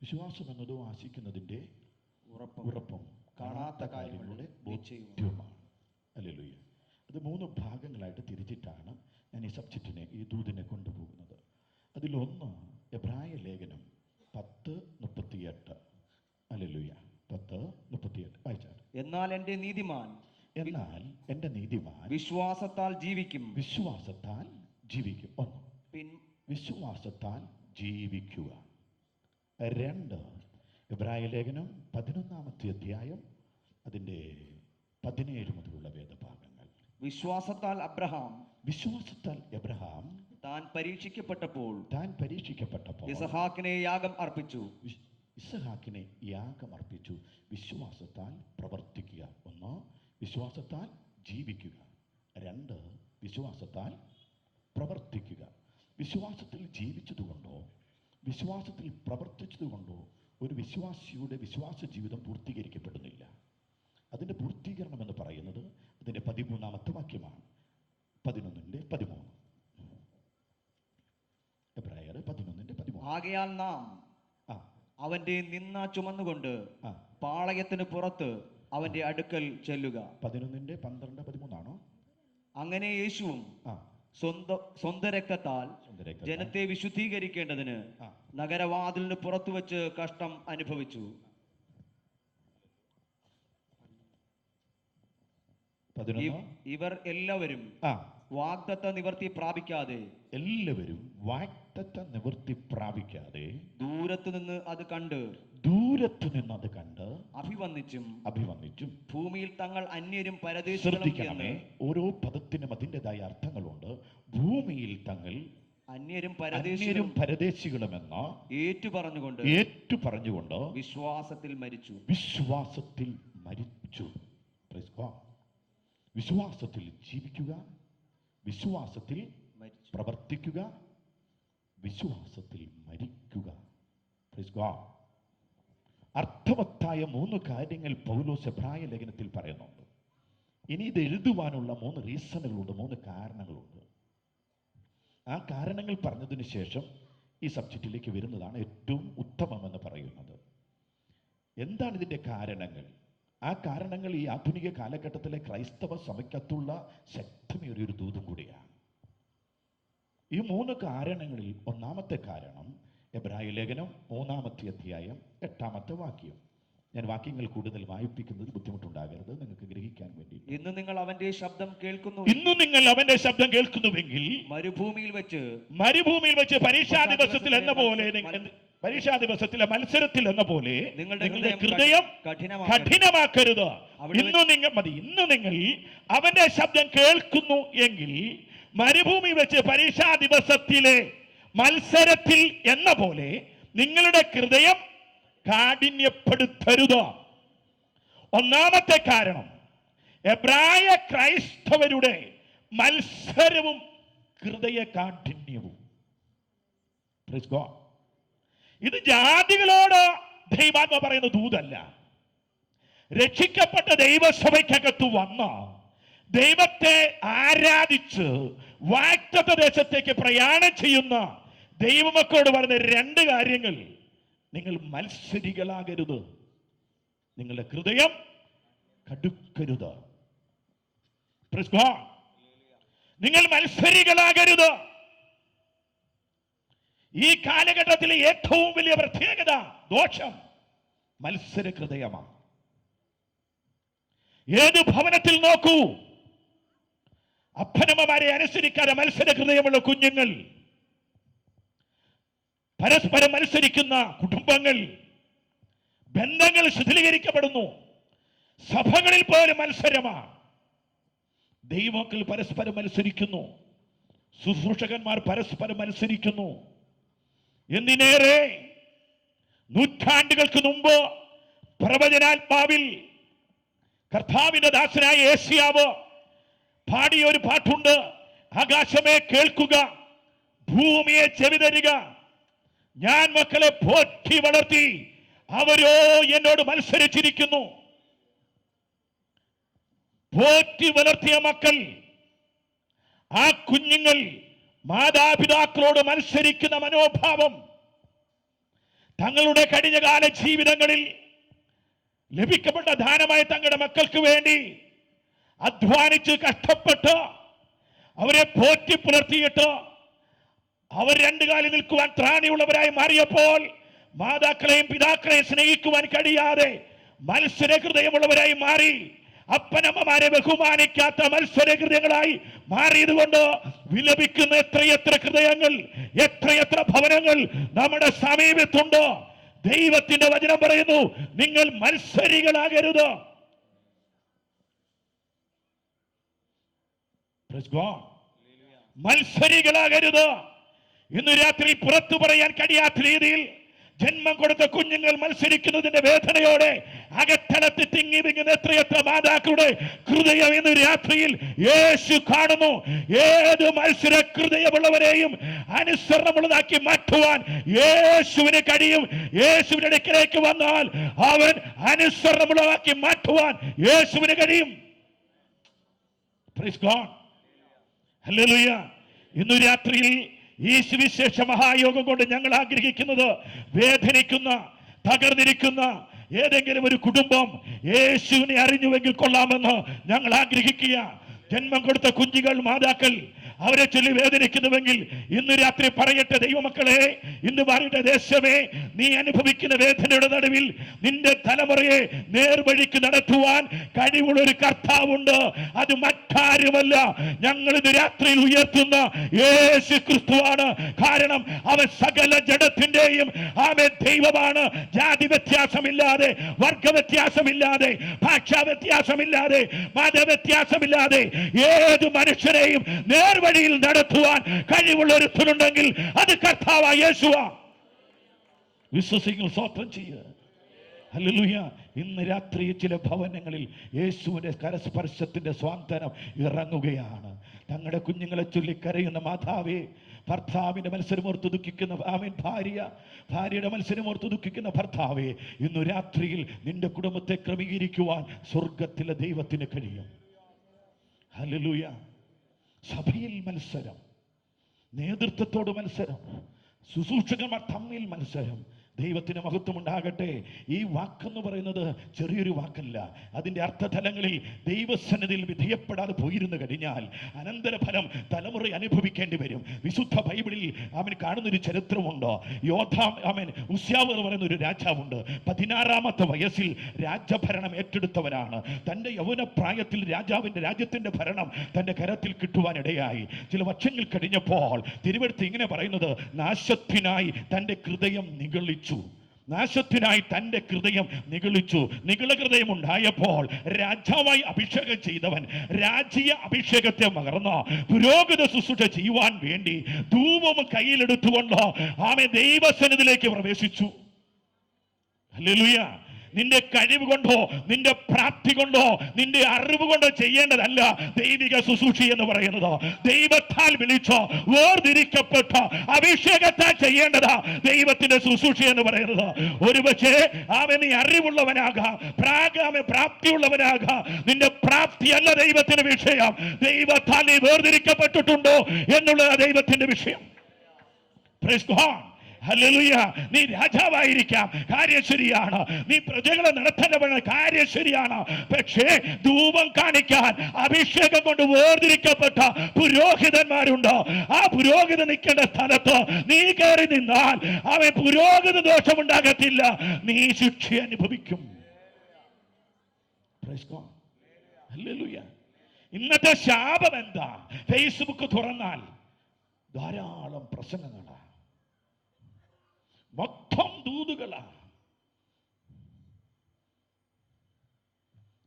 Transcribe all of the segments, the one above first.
വിശ്വാസം എന്നതോ ആശിക്കുന്നതിൻ്റെ ഉറപ്പും കാണാത്ത കാര്യങ്ങളുടെ ബോധ്യവുമാണ്. ഹല്ലേലൂയ. അത് 3 ഭാഗങ്ങളായിട്ട് തിരിച്ചിട്ടാണ് ഞാൻ ഈ സബ്ജക്റ്റിനെ, ഈ ദൂതിനെ കൊണ്ടുപോകുന്നത്. അതിലൊന്ന് എബ്രായ ലേഖനം 10:38. ഹല്ലേലൂയ. 10:38 വായിച്ചാൽ, എന്നാൽ എൻ്റെ നീതിമാൻ വിശ്വാസത്താൽ ജീവിക്കും. ഒന്ന്, വിശ്വാസത്താൽ ജീവിക്കുക. 2, എബ്രായ ലേഖനം 11-ാമത്തെ അധ്യായം അതിൻ്റെ 17 മുതലുള്ള വേദഭാഗങ്ങൾ. വിശ്വാസത്താൽ എബ്രഹാം താൻ പരീക്ഷിക്കപ്പെട്ടപ്പോൾ ഇസഹാക്കിനെ യാഗം അർപ്പിച്ചു. വിശ്വാസത്താൽ പ്രവർത്തിക്കുക. 1, വിശ്വാസത്താൽ ജീവിക്കുക. 2, വിശ്വാസത്താൽ പ്രവർത്തിക്കുക. വിശ്വാസത്തിൽ ജീവിച്ചതുകൊണ്ടോ വിശ്വാസത്തിൽ പ്രവർത്തിച്ചതുകൊണ്ടോ ഒരു വിശ്വാസിയുടെ വിശ്വാസ ജീവിതം പൂർത്തീകരിക്കപ്പെടുന്നില്ല. അതിൻ്റെ പൂർത്തീകരണം എന്ന് പറയുന്നത് അതിൻ്റെ 13-ാമത്തെ വാക്യമാണ്. 11:13. എബ്രായർ 11:13. ആകയാൽ നാം അവന്റെ നിന്ന ചുമന്നുകൊണ്ട് പാളയത്തിന് പുറത്ത് അവന്റെ അടുക്കൽ ചെല്ലുക. 11:12-13 ആണോ? അങ്ങനെ യേശുവും സ്വന്തം രക്തത്താൽ ജനത്തെ വിശുദ്ധീകരിക്കേണ്ടതിന് നഗരവാതിലിന് പുറത്തു വെച്ച് കഷ്ടം അനുഭവിച്ചു. ഇവർ എല്ലാവരും വാഗ്ദത്ത നിവർത്തി പ്രാപിക്കാതെ ദൂരത്തു നിന്ന് അത് കണ്ട് അഭിവന്ദിച്ചും ഭൂമിയിൽ തങ്ങൾ അന്യരും പരദേശികളും. ഓരോ പദത്തിനും അതിൻ്റെതായ അർത്ഥങ്ങളുണ്ട്. ഭൂമിയിൽ തങ്ങൾ അന്യരും പരദേശികളും എന്ന് ഏറ്റു പറഞ്ഞുകൊണ്ട് വിശ്വാസത്തിൽ മരിച്ചു. വിശ്വാസത്തിൽ ജീവിക്കുക, വിശ്വാസത്തിൽ പ്രവർത്തിക്കുക, വിശ്വാസത്തിൽ മരിക്കുക. അർത്ഥവത്തായ 3 കാര്യങ്ങൾ പൗലോസ് എബ്രായ ലേഖനത്തിൽ പറയുന്നുണ്ട്. ഇനി ഇത് എഴുതുവാനുള്ള 3 റീസണുകളുണ്ട്, 3 കാരണങ്ങളുണ്ട്. ആ കാരണങ്ങൾ പറഞ്ഞതിന് ശേഷം ഈ സബ്ജക്റ്റിലേക്ക് വരുന്നതാണ് ഏറ്റവും ഉത്തമമെന്ന് പറയുന്നത്. എന്താണ് ഇതിൻ്റെ കാരണങ്ങൾ? ആ കാരണങ്ങൾ ഈ ആധുനിക കാലഘട്ടത്തിലെ ക്രൈസ്തവ സഭയ്ക്കകത്തുള്ള ശക്തമേറിയൊരു ദൂതും കൂടിയാണ്. ഈ 3 കാരണങ്ങളിൽ ഒന്നാമത്തെ കാരണം എബ്രായ ലേഖനം 3-ാമത്തെ അധ്യായം 8-ാമത്തെ വാക്യം. ഞാൻ വാക്യങ്ങൾ കൂടുതൽ വായിപ്പിക്കുന്നത് ബുദ്ധിമുട്ടുണ്ടാകരുത്, നിങ്ങൾക്ക് ഗ്രഹിക്കാൻ വേണ്ടി. ഇന്ന് നിങ്ങൾ അവന്റെ ശബ്ദം കേൾക്കുന്നുവെങ്കിൽ മരുഭൂമിയിൽ വെച്ച് പരീക്ഷാ ദിവസത്തിലെ മത്സരത്തിൽ എന്ന പോലെ നിങ്ങളുടെ ഹൃദയം കഠിനമാക്കരുത്. ഇന്ന് നിങ്ങൾ അവന്റെ ശബ്ദം കേൾക്കുന്നു എങ്കിൽ മരുഭൂമി വെച്ച് പരീക്ഷാ ദിവസത്തിലെ മത്സരത്തിൽ എന്ന പോലെ നിങ്ങളുടെ ഹൃദയം കാഠിന്യപ്പെടുത്തരുത്. ഒന്നാമത്തെ കാരണം എബ്രായ ക്രൈസ്തവരുടെ മത്സരവും ഹൃദയ കാഠിന്യവും. ഇത് ജാതികളോട് ദൈവാത്മ പറയുന്ന ദൂതല്ല. രക്ഷിക്കപ്പെട്ട ദൈവസഭയ്ക്കകത്ത് വന്ന ദൈവത്തെ ആരാധിച്ച് വാഗ്ദത്ത ദേശത്തേക്ക് പ്രയാണം ചെയ്യുന്ന ദൈവമക്കളോട് പറയുന്ന 2 കാര്യങ്ങൾ. നിങ്ങൾ മത്സരികളാകരുത്, നിങ്ങളുടെ ഹൃദയം കടുക്കരുത്. നിങ്ങൾ മത്സരികളാകരുത്. ഈ കാലഘട്ടത്തിലെ ഏറ്റവും വലിയ പ്രത്യേകത, ദോഷം, മത്സര ഹൃദയമാണ്. ഏത് ഭവനത്തിൽ നോക്കൂ, അപ്പനമ്മമാരെ അനുസരിക്കാതെ മത്സര ഹൃദയമുള്ള കുഞ്ഞുങ്ങൾ, പരസ്പരം മത്സരിക്കുന്ന കുടുംബങ്ങൾ, ബന്ധങ്ങൾ ശിഥിലീകരിക്കപ്പെടുന്നു. സഭകളിൽ പോലും മത്സരമാണ്. ദൈവമക്കൾ പരസ്പരം മത്സരിക്കുന്നു, ശുശ്രൂഷകന്മാർ പരസ്പരം മത്സരിക്കുന്നു. എന്തിനേറെ നൂറ്റാണ്ടുകൾക്ക് മുമ്പ് പ്രവചനാത്മാവിൽ കർത്താവിന്റെ ദാസനായ യേശയ്യാവ് പാടിയ ഒരു പാട്ടുണ്ട്. ആകാശമേ കേൾക്കുക, ഭൂമിയെ ചെവി തരിക, ഞാൻ മക്കളെ പോറ്റി വളർത്തി, അവരോ എന്നോട് മത്സരിച്ചിരിക്കുന്നു. പോറ്റി വളർത്തിയ മക്കൾ, ആ കുഞ്ഞുങ്ങൾ മാതാപിതാക്കളോട് മത്സരിക്കുന്ന മനോഭാവം, തങ്ങളുടെ കഴിഞ്ഞകാല ജീവിതങ്ങളിൽ ലഭിക്കപ്പെട്ട ദാനമായ തങ്ങളുടെ മക്കൾക്ക് വേണ്ടി അധ്വാനിച്ച് കഷ്ടപ്പെട്ട് അവരെ പോറ്റി പുലർത്തിയിട്ട് അവർ രണ്ടു കാലിൽ നിൽക്കുവാൻ ത്രാണിയുള്ളവരായി മാറിയപ്പോൾ മാതാക്കളെയും പിതാക്കളെയും സ്നേഹിക്കുവാൻ കഴിയാതെ മത്സര ഹൃദയമുള്ളവരായി മാറി, അപ്പനമ്മമാരെ ബഹുമാനിക്കാത്ത മത്സര ഹൃദയങ്ങളായി മാറിയതുകൊണ്ട് വിലപിക്കുന്ന എത്രയെത്ര ഹൃദയങ്ങൾ, എത്രയെത്ര ഭവനങ്ങൾ നമ്മുടെ സമീപത്തുണ്ട്. ദൈവത്തിന്റെ വചനം പറയുന്നു, നിങ്ങൾ മത്സരികളാകരുത്. മത്സരികളാകരുത്. ഇന്ന് രാത്രി പുറത്തു പറയാൻ കഴിയാത്ത രീതിയിൽ ജന്മം കൊടുത്ത കുഞ്ഞുങ്ങൾ മത്സരിക്കുന്നതിന്റെ വേദനയോടെ അകത്തളത്തിൽ തിങ്ങി വിങ്ങുന്ന എത്രയെത്ര മാതാക്കളുടെ ഹൃദയം ഇന്ന് രാത്രിയിൽ യേശു കാണുന്നു. ഏത് മത്സര ഹൃദയമുള്ളവരെയും അനുസരണമുള്ളതാക്കി മാറ്റുവാൻ യേശുവിന് കഴിയും. യേശുവിന്റെ അടുക്കലേക്ക് വന്നാൽ അവൻ അനുസരണമുള്ളതാക്കി മാറ്റുവാൻ യേശുവിന് കഴിയും. Praise God. Hallelujah. ഇന്നു രാത്രിയിൽ ഈ സുവിശേഷ മഹായോഗം കൊണ്ട് ഞങ്ങൾ ആഗ്രഹിക്കുന്നത്, വേദനിക്കുന്ന തകർന്നിരിക്കുന്ന ഏതെങ്കിലും ഒരു കുടുംബം യേശുവിനെ അറിഞ്ഞുവെങ്കിൽ കൊള്ളാമെന്ന് ഞങ്ങൾ ആഗ്രഹിക്കുക. ജന്മം കൊടുത്ത കുഞ്ഞുങ്ങൾ, മാതാക്കൾ അവരെ ചൊല്ലി വേദനിക്കുന്നുവെങ്കിൽ ഇന്ന് രാത്രി പറയട്ടെ, ദൈവമക്കളെ, ഇന്ന് പറയട്ടെ, ദേശമേ, നീ അനുഭവിക്കുന്ന വേദനയുടെ നടുവിൽ നിന്റെ തലമുറയെ നേർവഴിക്ക് നടത്തുവാൻ കഴിവുള്ള ഒരു കർത്താവുണ്ട്. അത് മറ്റാരുമല്ല, ഞങ്ങൾ ഇന്ന് രാത്രിയിൽ ഉയർത്തുന്ന യേശു ക്രിസ്തുവാണ്. കാരണം അവൻ സകല ജഡത്തിന്റെയും അവൻ ദൈവമാണ്. ജാതി വ്യത്യാസമില്ലാതെ, വർഗ വ്യത്യാസമില്ലാതെ, ഭാഷാ വ്യത്യാസമില്ലാതെ, മതവ്യത്യാസമില്ലാതെ ഏത് മനുഷ്യരെയും നേർവഴിയിൽ നടത്തുവാൻ കഴിവുള്ള ഒരുത്തനുണ്ടെങ്കിൽ അത് കർത്താവായ യേശുവാ. വിശ്വസിക്കുന്ന സ്വന്തം ചെയ്യുക. ഹല്ലേലൂയ. ഇന്ന് രാത്രി ചില ഭവനങ്ങളിൽ യേശുവിന്റെ കരസ്പർശത്തിന്റെ സ്വാന്തനം ഇറങ്ങുകയാണ്. തങ്ങളുടെ കുഞ്ഞുങ്ങളെ ചൊല്ലി കരയുന്ന മാതാവേ, ഭർത്താവിന്റെ മത്സരമോർത്ത് ദുഃഖിക്കുന്ന ഭാര്യയുടെ മത്സരമോർത്ത് ദുഃഖിക്കുന്ന ഭർത്താവേ, ഇന്നു രാത്രിയിൽ നിന്റെ കുടുംബത്തെ ക്രമീകരിക്കുവാൻ സ്വർഗത്തിലെ ദൈവത്തിന് കഴിയും. ഹല്ലേലൂയ. സഭയിൽ മത്സരം, നേതൃത്വത്തോട് മത്സരം, ശുശ്രൂഷകന്മാർ തമ്മിൽ മത്സരം. ദൈവത്തിന് മഹത്വം ഉണ്ടാകട്ടെ. ഈ വാക്കെന്ന് പറയുന്നത് ചെറിയൊരു വാക്കല്ല. അതിൻ്റെ അർത്ഥതലങ്ങളിൽ ദൈവസന്നിധിയിൽ വിധേയപ്പെടാതെ പോയിരുന്നു കഴിഞ്ഞാൽ അനന്തരഫലം തലമുറ അനുഭവിക്കേണ്ടി വരും. വിശുദ്ധ ബൈബിളിൽ അവൻ കാണുന്നൊരു ചരിത്രമുണ്ട്. ഉസ്യാവ് എന്ന് പറയുന്ന ഒരു രാജാവുണ്ട്. 16-ാമത്തെ വയസ്സിൽ രാജ്യഭരണം ഏറ്റെടുത്തവനാണ്. തൻ്റെ യൗവനപ്രായത്തിൽ രാജ്യത്തിൻ്റെ ഭരണം തൻ്റെ കരത്തിൽ കിട്ടുവാനിടയായി. ചില വർഷങ്ങൾ കഴിഞ്ഞപ്പോൾ തിരുവെടുത്ത് ഇങ്ങനെ പറയുന്നത്, നാശത്തിനായി തൻ്റെ ഹൃദയം നിഗളിച്ചു. നാശത്തിനായി തൻ്റെ ഹൃദയം നിഗളിച്ചു. നിഗളഹൃദയം ഉണ്ടായപ്പോൾ രാജാവായി അഭിഷേകം ചെയ്തവൻ രാജീയ അഭിഷേകത്തെ മകർന്ന് പുരോഗത ശുശ്രൂഷ ചെയ്യുവാൻ വേണ്ടി ധൂപം കയ്യിലെടുത്തുകൊണ്ട് ആമേൻ ദൈവസന്നിധിയിലേക്ക് പ്രവേശിച്ചു. ഹല്ലേലൂയ. നിന്റെ കഴിവ് കൊണ്ടോ നിന്റെ പ്രാപ്തി കൊണ്ടോ നിന്റെ അറിവ് കൊണ്ടോ ചെയ്യേണ്ടതല്ല ദൈവിക ശുശ്രൂഷ എന്ന് പറയുന്നത്. ദൈവത്താൽ വിളിച്ചോ വേർതിരിക്കപ്പെട്ട അഭിഷേകത്താൽ ചെയ്യേണ്ടതാ ദൈവത്തിന്റെ ശുശ്രൂഷ എന്ന് പറയുന്നത്. ഒരുപക്ഷെ നീ അറിവുള്ളവനാകാം, പ്രാപ്തിയുള്ളവനാകാം. നിന്റെ പ്രാപ്തിയല്ല ദൈവത്തിന്റെ വിഷയം. ദൈവത്താൽ നീ വേർതിരിക്കപ്പെട്ടിട്ടുണ്ടോ എന്നുള്ളത് ദൈവത്തിന്റെ വിഷയം. Praise God. ഹല്ലേലൂയ. നീ രാജാവായിരിക്കാം, കാര്യം ശരിയാണ്. നീ പ്രജകളെ നടത്തേണ്ടവണ്, കാര്യം ശരിയാണ്. പക്ഷേ ധൂപം കാണിക്കാൻ അഭിഷേകം കൊണ്ട് വേർതിരിക്കപ്പെട്ട പുരോഹിതന്മാരുണ്ടോ? ആ പുരോഹിതൻ നിൽക്കേണ്ട സ്ഥലത്ത് നീ കയറി നിന്നാൽ അവൻ പുരോഹിത ദോഷമുണ്ടാകത്തില്ല, നീ ശിക്ഷ അനുഭവിക്കും. ഹല്ലേലൂയ. ഇന്നത്തെ ശാപം എന്താ? ഫേസ്ബുക്ക് തുറന്നാൽ ധാരാളം പ്രസംഗങ്ങളാണ്, മൊത്തം ദൂതുകളാ.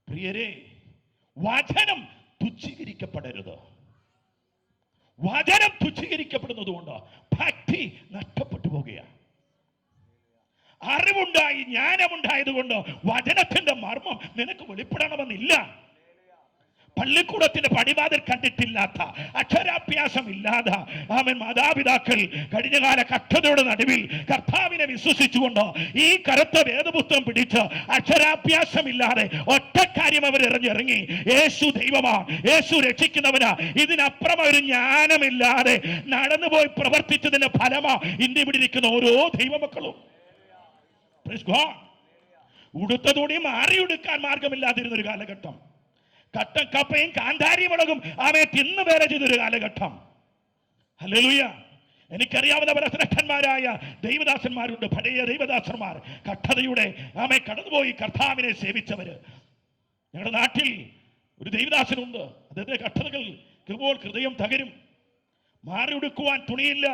പ്രിയരെ, വചനം തുച്ഛീകരിക്കപ്പെടരുത്. വചനം തുച്ഛീകരിക്കപ്പെടുന്നത് കൊണ്ട് ഭക്തി നഷ്ടപ്പെട്ടു പോകുകയാണ്. അറിവുണ്ടായി, ജ്ഞാനമുണ്ടായത് കൊണ്ട് വചനത്തിന്റെ മർമ്മം നിനക്ക് വെളിപ്പെടണമെന്നില്ല. പള്ളിക്കൂടത്തിന്റെ പടിവാതിൽ കണ്ടിട്ടില്ലാത്ത, അക്ഷരാഭ്യാസം ഇല്ലാതെ മാതാപിതാക്കൾ കഴിഞ്ഞകാല കഷ്ടതയുടെ നടുവിൽ കർത്താവിനെ വിശ്വസിച്ചുകൊണ്ട് ഈ കറുത്ത വേദപുസ്തകം പിടിച്ച് അക്ഷരാഭ്യാസമില്ലാതെ ഒറ്റക്കാര്യം അവർ ഇറങ്ങി യേശു ദൈവമാ, യേശു രക്ഷിക്കുന്നവനാ, ഇതിനപ്പുറം ഒരു ജ്ഞാനമില്ലാതെ നടന്നുപോയി പ്രവർത്തിച്ചതിന്റെ ഫലമാ ഇന്ന് ഇവിടെ ഇരിക്കുന്ന ഓരോ ദൈവമക്കളും. Praise God. ഉടുത്ത തുണി മാറിയെടുക്കാൻ മാർഗമില്ലാതിരുന്ന ഒരു കാലഘട്ടം. കട്ടൻ കപ്പയും കാന്താരി മുളകും ആമേ തിന്നു വേല ചെയ്തൊരു കാലഘട്ടം. ഹല്ലേലൂയ. എനിക്കറിയാവുന്ന പല ശ്രേഷ്ഠന്മാരായ ദൈവദാസന്മാരുണ്ട്, പഴയ ദൈവദാസന്മാർ, കഠിനതയുടെ ആമേ കടന്നുപോയി കർത്താവിനെ സേവിച്ചവര്. ഞങ്ങളുടെ നാട്ടിൽ ഒരു ദൈവദാസനുണ്ട്. അദ്ദേഹത്തെ കഠിനതകൾ കേൾക്കുമ്പോൾ ഹൃദയം തകരും. മാറി ഉടുക്കുവാൻ തുണിയില്ല.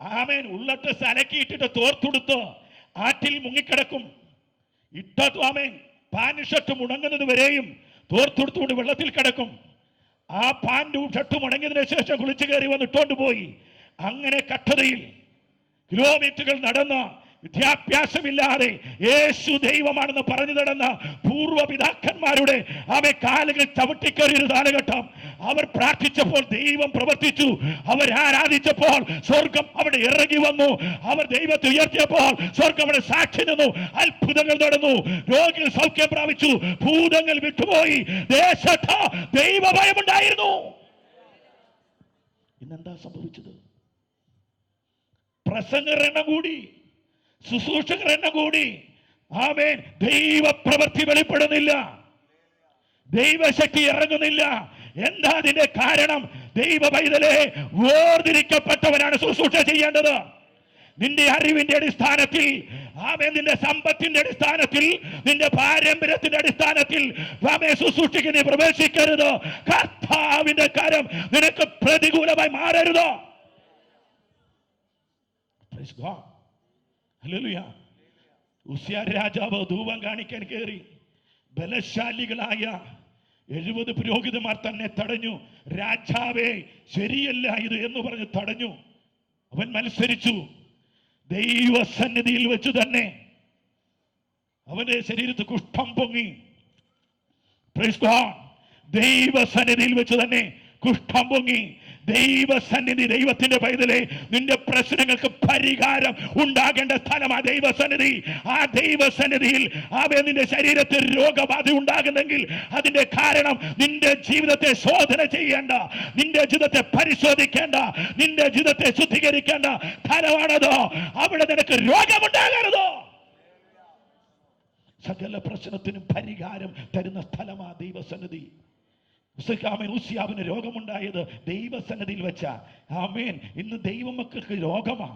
ആമേൻ ഉള്ളട്ട് അലക്കിയിട്ടിട്ട് തോർത്തുടുത്ത് ആറ്റിൽ മുങ്ങിക്കിടക്കും. ഇട്ടു ആമേൻ പാൻ ഷർട്ട് മുടങ്ങുന്നത് വരെയും തോർത്തുടുത്തുകൊണ്ട് വെള്ളത്തിൽ കിടക്കും. ആ പാൻറ്റും ഷർട്ടും ഉണങ്ങിയതിനു ശേഷം കുളിച്ചു കയറി വന്നിട്ടോണ്ട് പോയി. അങ്ങനെ കഠിനതയിൽ കിലോമീറ്ററുകൾ നടന്ന, വിദ്യാഭ്യാസമില്ലാതെ യേശു ദൈവമാണെന്ന് പറഞ്ഞു നടന്ന പൂർവ്വപിതാക്കന്മാരുടെ അവയെ കാലുകൾ ചവിട്ടിക്കയറിയൊരു കാലഘട്ടം. അവർ പ്രാർത്ഥിച്ചപ്പോൾ ദൈവം പ്രവർത്തിച്ചു. അവർ ആരാധിച്ചപ്പോൾ സ്വർഗം അവിടെ ഇറങ്ങി വന്നു. അവർ ദൈവത്തെ ഉയർത്തിയപ്പോൾ സ്വർഗം അവിടെ സാക്ഷി നിന്നു. അത്ഭുതങ്ങൾ നടന്നു. രോഗികൾ സൗഖ്യം പ്രാപിച്ചു. ഭൂതങ്ങൾ വിട്ടുപോയി. ദേശത്ത് ദൈവഭയമുണ്ടായിരുന്നു. ഇന്നെന്താ സംഭവിച്ചത്? പ്രസംഗർ എണ്ണം കൂടി, ശുശ്രൂഷകർ എണ്ണം കൂടി. ആമേൻ. ദൈവപ്രവൃത്തി വെളിപ്പെടുന്നില്ല, ദൈവശക്തി ഇറങ്ങുന്നില്ല. എന്താ അതിന്റെ കാരണം? ദൈവ പൈതലേ, വേർതിരിക്കപ്പെട്ടവനാണ് ശുശ്രൂഷ ചെയ്യേണ്ടത്. നിന്റെ അറിവിന്റെ അടിസ്ഥാനത്തിൽ, ആമേൻ, നിന്റെ സമ്പത്തിന്റെ അടിസ്ഥാനത്തിൽ, നിന്റെ പാരമ്പര്യത്തിന്റെ അടിസ്ഥാനത്തിൽ ആമേൻ ശുശ്രൂഷയ്ക്ക് നീ പ്രവേശിക്കരുത്. കർത്താവിന്റെ കരം നിനക്ക് പ്രതികൂലമായി മാറരുത്. Praise God. ഹല്ലേലൂയ. ഉസ്സിയ രാജാവ് ധൂപം കാണിക്കാൻ കയറി. ബലശാലികളായ 70 പുരോഹിതന്മാർ തന്നെ തടഞ്ഞു. രാജാവേ, ശരിയല്ല ഇത് എന്ന് പറഞ്ഞ് തടഞ്ഞു. അവൻ മത്സരിച്ചു. ദൈവസന്നിധിയിൽ വെച്ച് തന്നെ അവന്റെ ശരീരത്തിൽ കുഷ്ഠം പൊങ്ങി. Praise God. ദൈവസന്നിധിയിൽ വെച്ച് തന്നെ കുഷ്ഠം പൊങ്ങി. ദൈവസന്നിധി, ദൈവത്തിന്റെ പൈതലേ, നിന്റെ പ്രശ്നങ്ങൾക്ക് പരിഹാരം ഉണ്ടാകേണ്ട സ്ഥലമാണ് ദൈവസന്നിധി. ആ ദൈവസന്നിധിയിൽ ആവേ നിന്റെ ശരീരത്തിൽ രോഗബാധ ഉണ്ടാകുന്നെങ്കിൽ അതിന്റെ കാരണം നിന്റെ ജീവിതത്തെ ശോധന ചെയ്യേണ്ട, നിന്റെ ജീവിതത്തെ പരിശോധിക്കേണ്ട, നിന്റെ ജീവിതത്തെ ശുദ്ധീകരിക്കേണ്ട സ്ഥലമാണത്. അവിടെ നിനക്ക് രോഗമുണ്ടാകരുത്. സകല പ്രശ്നത്തിനും പരിഹാരം തരുന്ന സ്ഥലമാ ദൈവസന്നിധി. ഉസ്സിയാവിന് രോഗമുണ്ടായത് ദൈവസന്നിധിയിൽ വെച്ച. ആമേൻ. ഇന്ന് ദൈവമക്കൾക്ക് രോഗമാ.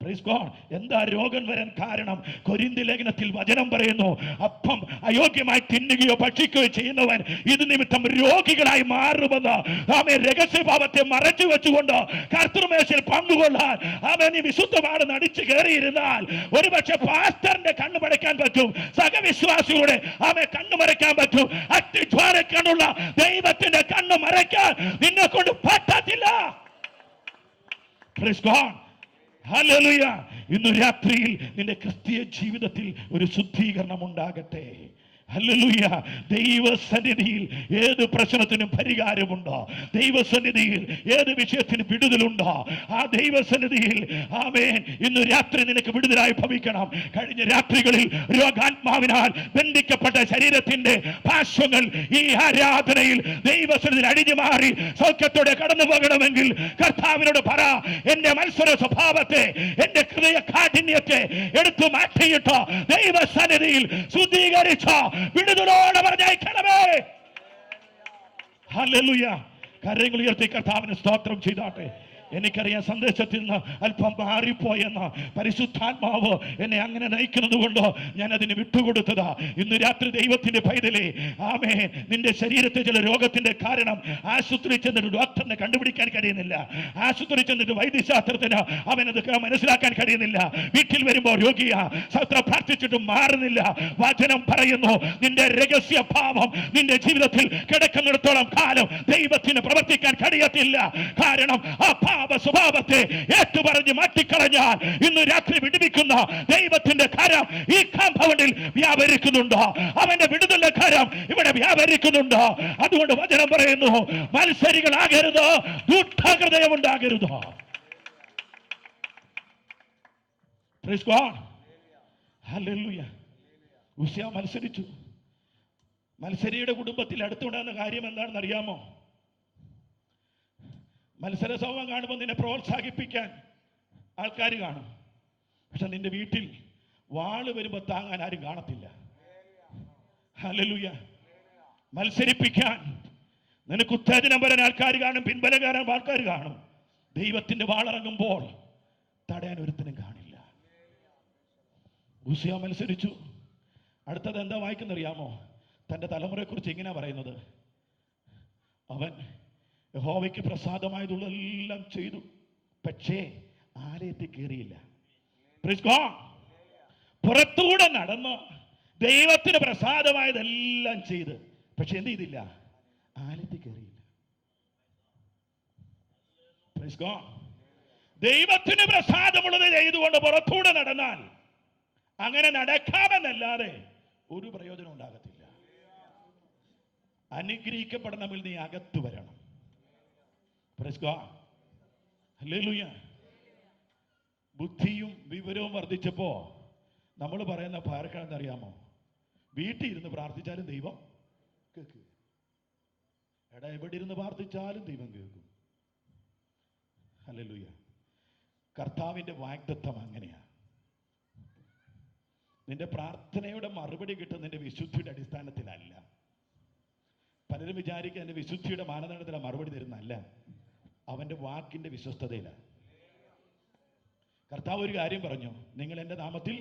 Praise God. എന്താ രോഗം വരാൻ കാരണം? കൊരിന്ത്യർ ലേഖനത്തിൽ വചനം പറയുന്നു, അപ്പം അയോഗ്യമായി തിന്നുകയോ ഭക്ഷിക്കുകയോ ചെയ്യുന്നവൻ ഇത് നിമിത്തം രോഗികളായി മാറുമെന്ന്. ആമേൻ. രഹസ്യഭാവത്തെ മറച്ചു വെച്ചുകൊണ്ട് കർത്തൃമേശയിൽ പങ്കുകൊള്ളാൻ ആമേൻ നീ വിശുദ്ധമാണെന്ന് അടിച്ചു കയറിയിരുന്നാൽ ഒരുപക്ഷെ പാസ്റ്ററിന്റെ കണ്ണു മറയ്ക്കാൻ പറ്റും, സഹവിശ്വാസികളുടെ ആമേൻ കണ്ണു മറയ്ക്കാൻ പറ്റും. അഗ്നിജ്വാലയ്ക്കാനുള്ള ദൈവത്തിന്റെ കണ്ണു മറയ്ക്കാൻ നിന്നെ കൊണ്ട് പറ്റത്തില്ല. Praise God. ഹല്ലേലൂയ. ഇന്ന് രാത്രിയിൽ നിന്റെ ക്രിസ്തീയ ജീവിതത്തിൽ ഒരു ശുദ്ധീകരണം ഉണ്ടാകട്ടെ. ഹല്ലേലൂയ. ദൈവസന്നിധിയിൽ ഏത് പ്രശ്നത്തിനും പരിഹാരമുണ്ടോ? ദൈവസന്നിധിയിൽ ഏത് വിഷയത്തിന് വിടുതലുണ്ടോ? ആ ദൈവസന്നിധിയിൽ ആമേൻ ഇന്ന് രാത്രി നിനക്ക് വിടുതലായി ഭവിക്കണം. കഴിഞ്ഞ രാത്രികളിൽ രോഗാത്മാവിനാൽ ബന്ധിക്കപ്പെട്ട ശരീരത്തിന്റെ പാർശ്വങ്ങൾ ഈ ആരാധനയിൽ ദൈവസന്നിധിയിൽ അടിഞ്ഞു മാറി സൗഖ്യത്തോടെ കടന്നു പോകണമെങ്കിൽ കർത്താവിനോട് പറ, എന്റെ മത്സര സ്വഭാവത്തെ, എന്റെ ഹൃദയ കാഠിന്യത്തെ എടുത്തു മാറ്റിയിട്ടോ ദൈവസന്നിധിയിൽ ശുദ്ധീകരിച്ചോ വിടുതലോടെ പറഞ്ഞയക്കണമേ. ഹല്ലേലൂയ. കരങ്ങൾ ഉയർത്തി കർത്താവിന് സ്തോത്രം ചെയ്താട്ടെ. എനിക്കറിയാം സന്ദേശത്തിൽ നിന്ന് അല്പം മാറിപ്പോയെന്ന്. പരിശുദ്ധാത്മാവ് എന്നെ അങ്ങനെ നയിക്കുന്നത് കൊണ്ട് ഞാൻ അതിന് വിട്ടുകൊടുത്തതാ. ഇന്ന് രാത്രി ദൈവത്തിന്റെ പൈതലേ, ആമേ, നിന്റെ ശരീരത്തെ ചില രോഗത്തിന്റെ കാരണം ആശുപത്രി ചെന്നിട്ട് ഡോക്ടറിനെ കണ്ടുപിടിക്കാൻ കഴിയുന്നില്ല, ആശുപത്രി ചെന്നിട്ട് വൈദ്യശാസ്ത്രത്തിന് അവനത് മനസ്സിലാക്കാൻ കഴിയുന്നില്ല. വീട്ടിൽ വരുമ്പോൾ രോഗിയാ, സത്രം പ്രാർത്ഥിച്ചിട്ടും മാറുന്നില്ല. വചനം പറയുന്നു, നിന്റെ രഹസ്യ ഭാവം നിന്റെ ജീവിതത്തിൽ കിടക്കുന്നിടത്തോളം കാലം ദൈവത്തിന് പ്രവർത്തിക്കാൻ കഴിയത്തില്ല. കാരണം ആ സ്വഭാവത്തെ ഏറ്റുപറഞ്ഞ് മാറ്റിക്കളഞ്ഞാൽ ഇന്ന് രാത്രി വിടുവിക്കുന്ന ദൈവത്തിന്റെ കരം ഈ കാമ്പൗണ്ടിൽ വ്യാപരിക്കുന്നുണ്ടോ? അവന്റെ വിടുതലിന്റെ കരം ഇവിടെ വ്യാപരിക്കുന്നുണ്ടോ? അതുകൊണ്ട് വചനം പറയുന്നു, മത്സരികളാകരുത്, ദുഷ്ടഹൃദയം ഉണ്ടാകരുത്. Praise God. Hallelujah. ഉസ്സിയ മത്സരിച്ചു. മത്സരിയുടെ കുടുംബത്തിൽ അടുത്തുണ്ടാകുന്ന കാര്യം എന്താണെന്ന് അറിയാമോ? മത്സര സ്വഭാവം കാണുമ്പോൾ നിന്നെ പ്രോത്സാഹിപ്പിക്കാൻ ആൾക്കാർ കാണും. പക്ഷെ നിന്റെ വീട്ടിൽ വാള് വരുമ്പോ താങ്ങാൻ ആരും കാണത്തില്ല. ഹല്ലേലൂയ. മത്സരിപ്പിക്കാൻ നിനക്ക് ഉത്തേജനം വരാൻ ആൾക്കാർ കാണും, പിൻബലകാരൻ ആൾക്കാർ കാണും. ദൈവത്തിന്റെ വാളിറങ്ങുമ്പോൾ തടയാൻ ഒരുത്തനും കാണില്ല. ഉസിയ മത്സരിച്ചു. അടുത്തത് എന്താ വായിക്കുന്നറിയാമോ? തൻ്റെ തലമുറയെക്കുറിച്ച് ഇങ്ങനെ പറയുന്നത്, അവൻ യഹോവയ്ക്ക് പ്രസാദമായതുള്ളതെല്ലാം ചെയ്തു, പക്ഷേ ആലയത്തിൽ കയറിയില്ല. പുറത്തൂടെ നടന്ന് ദൈവത്തിന് പ്രസാദമായതെല്ലാം ചെയ്ത്, പക്ഷെ എന്ത് ചെയ്തില്ല? ആലയത്തിൽ കയറിയില്ല. ദൈവത്തിന് പ്രസാദമുള്ളത് ചെയ്തുകൊണ്ട് പുറത്തൂടെ നടന്നാൽ അങ്ങനെ നടക്കാമെന്നല്ലാതെ ഒരു പ്രയോജനം ഉണ്ടാകത്തില്ല. അനുഗ്രഹിക്കപ്പെടണമെങ്കിൽ നീ അകത്ത് വരണം. ഹല്ലേലൂയ. ബുദ്ധിയും വിവരവും വർദ്ധിച്ചപ്പോ നമ്മൾ പറയുന്ന പാർക്കാണെന്നറിയാമോ? വീട്ടിൽ ഇരുന്ന് പ്രാർത്ഥിച്ചാലും ദൈവം കേൾക്കും. എടാ, എവിടെ ഇരുന്ന് പ്രാർത്ഥിച്ചാലും ദൈവം കേൾക്കും. ഹല്ലേലൂയ. കർത്താവിന്റെ വാഗ്ദത്തം അങ്ങനെയാ. നിന്റെ പ്രാർത്ഥനയുടെ മറുപടി കിട്ടുന്ന നിന്റെ വിശുദ്ധിയുടെ അടിസ്ഥാനത്തിലല്ല. പലരും വിചാരിക്കുക എന്റെ വിശുദ്ധിയുടെ മാനദണ്ഡത്തിലാണ് മറുപടി തരുന്നല്ല, അവന്റെ വാക്കിന്റെ വിശ്വസ്തതയിലാണ്. കർത്താവ് ഒരു കാര്യം പറഞ്ഞു, നിങ്ങൾ എൻ്റെ നാമത്തിൽ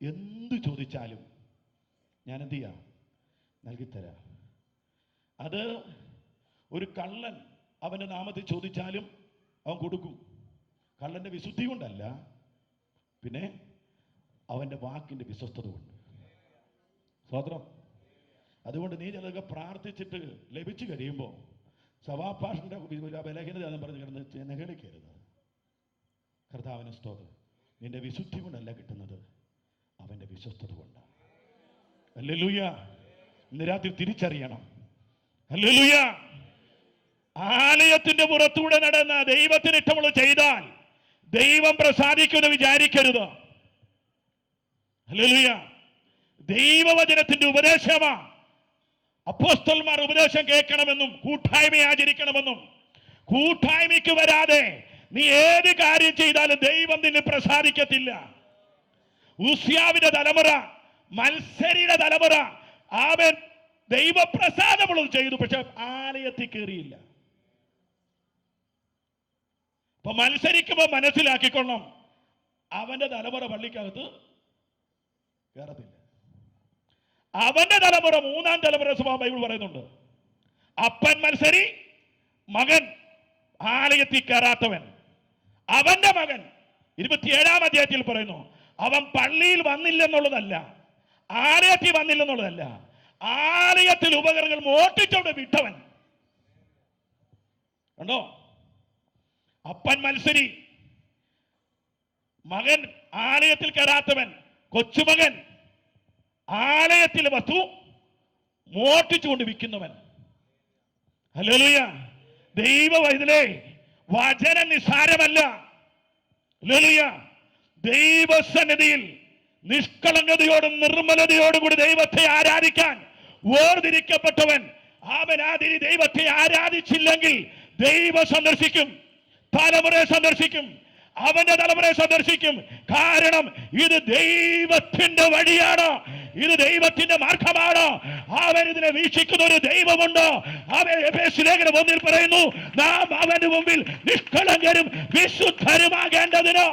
എന്ത് ചോദിച്ചാലും ഞാൻ എന്ത് ചെയ്യാം? നൽകിത്തരാം. അത് ഒരു കള്ളൻ അവന്റെ നാമത്തിൽ ചോദിച്ചാലും അവൻ കൊടുക്കും. കള്ളന്റെ വിശുദ്ധി കൊണ്ടല്ല, പിന്നെ അവന്റെ വാക്കിന്റെ വിശ്വസ്തത കൊണ്ട്. സ്വതന്ത്രം. അതുകൊണ്ട് നീ ചിലതൊക്കെ പ്രാർത്ഥിച്ചിട്ട് ലഭിച്ചു കഴിയുമ്പോൾ സഭാപാഷന്റെ ബലഹീനതയാണെന്ന് പറഞ്ഞ് കിടന്ന് നെഹളിക്കരുത്. കർത്താവിന് സ്തോത്രം. നിന്റെ വിശുദ്ധി കൊണ്ടല്ല കിട്ടുന്നത്, അവന്റെ വിശ്വസ്തത കൊണ്ടാണ്. ഹല്ലേലൂയ. ഇന്ന് രാത്രി തിരിച്ചറിയണം. ഹല്ലേലൂയ. ആലയത്തിന്റെ പുറത്തൂടെ നടന്ന ദൈവത്തിന് ഇഷ്ടമുള്ളത് ചെയ്താൽ ദൈവം പ്രസാദിക്കുമെന്ന് വിചാരിക്കരുത്. ഹല്ലേലൂയ. ദൈവവചനത്തിന്റെ ഉപദേശമാ. അപ്പോസ്തലന്മാർ ഉപദേശം കേൾക്കണമെന്നും കൂട്ടായ്മ ആചരിക്കണമെന്നും, കൂട്ടായ്മയ്ക്ക് വരാതെ നീ ഏത് കാര്യം ചെയ്താലും ദൈവം നിന്നെ പ്രസാദിക്കത്തില്ല. ഉസിയാവിന്റെ തലമുറ, മത്സരിയുടെ തലമുറ, അവൻ ദൈവപ്രസാദമുള്ളത് ചെയ്തു, പക്ഷെ ആലയത്തിൽ കയറിയില്ല. അപ്പൊ മത്സരിക്കുമ്പോൾ മനസ്സിലാക്കിക്കൊള്ളണം, അവന്റെ തലമുറ പള്ളിക്കകത്ത് കയറത്തില്ല. അവന്റെ തലമുറ, മൂന്നാം തലമുറ സ്വഭാവം ബൈബിൾ പറയുന്നുണ്ട്. അപ്പൻ മത്സരി, മകൻ ആലയത്തിൽ കയറാത്തവൻ. അവന്റെ മകൻ 27-ാം അധ്യായത്തിൽ പറയുന്നു, അവൻ പള്ളിയിൽ വന്നില്ലെന്നുള്ളതല്ല, ആലയത്തിൽ വന്നില്ലെന്നുള്ളതല്ല, ആലയത്തിൽ ഉപകരണങ്ങൾ മോഷ്ടിച്ചോണ്ട് വിട്ടവൻ. കണ്ടോ? അപ്പൻ മത്സരി, മകൻ ആലയത്തിൽ കയറാത്തവൻ, കൊച്ചുമകൻ ആലയത്തിലെ വസ്തു മോഷ്ടിച്ചുകൊണ്ട് വിൽക്കുന്നവൻ. ഹല്ലേലൂയ. ദൈവവൈതലേ, വചനം നിസ്സാരമല്ല. ഹല്ലേലൂയ. ദൈവസന്നിധിയിൽ നിഷ്കളങ്കതയോടും നിർമ്മലതയോടും കൂടി ദൈവത്തെ ആരാധിക്കാൻ വേർതിരിക്കപ്പെട്ടവൻ, അവൻ ആദ്യം ദൈവത്തെ ആരാധിച്ചില്ലെങ്കിൽ ദൈവം സന്ദർശിക്കും, തലമുറയെ സന്ദർശിക്കും, അവന്റെ തലമുറയെ സന്ദർശിക്കും. കാരണം ഇത് ദൈവത്തിന്റെ വഴിയാണ്, ഇത് ദൈവത്തിന്റെ മാർഗമാണ്. അവൻ ഇതിനെ വീക്ഷിക്കുന്ന ഒരു ദൈവമുണ്ട്. അവൻ എഫേസ്യ ലേഖനം 1 പറയുന്നു, നാം അവന്റെ മുമ്പിൽ നിഷ്കളങ്കരും വിശുദ്ധരുമാകേണ്ടതിന്.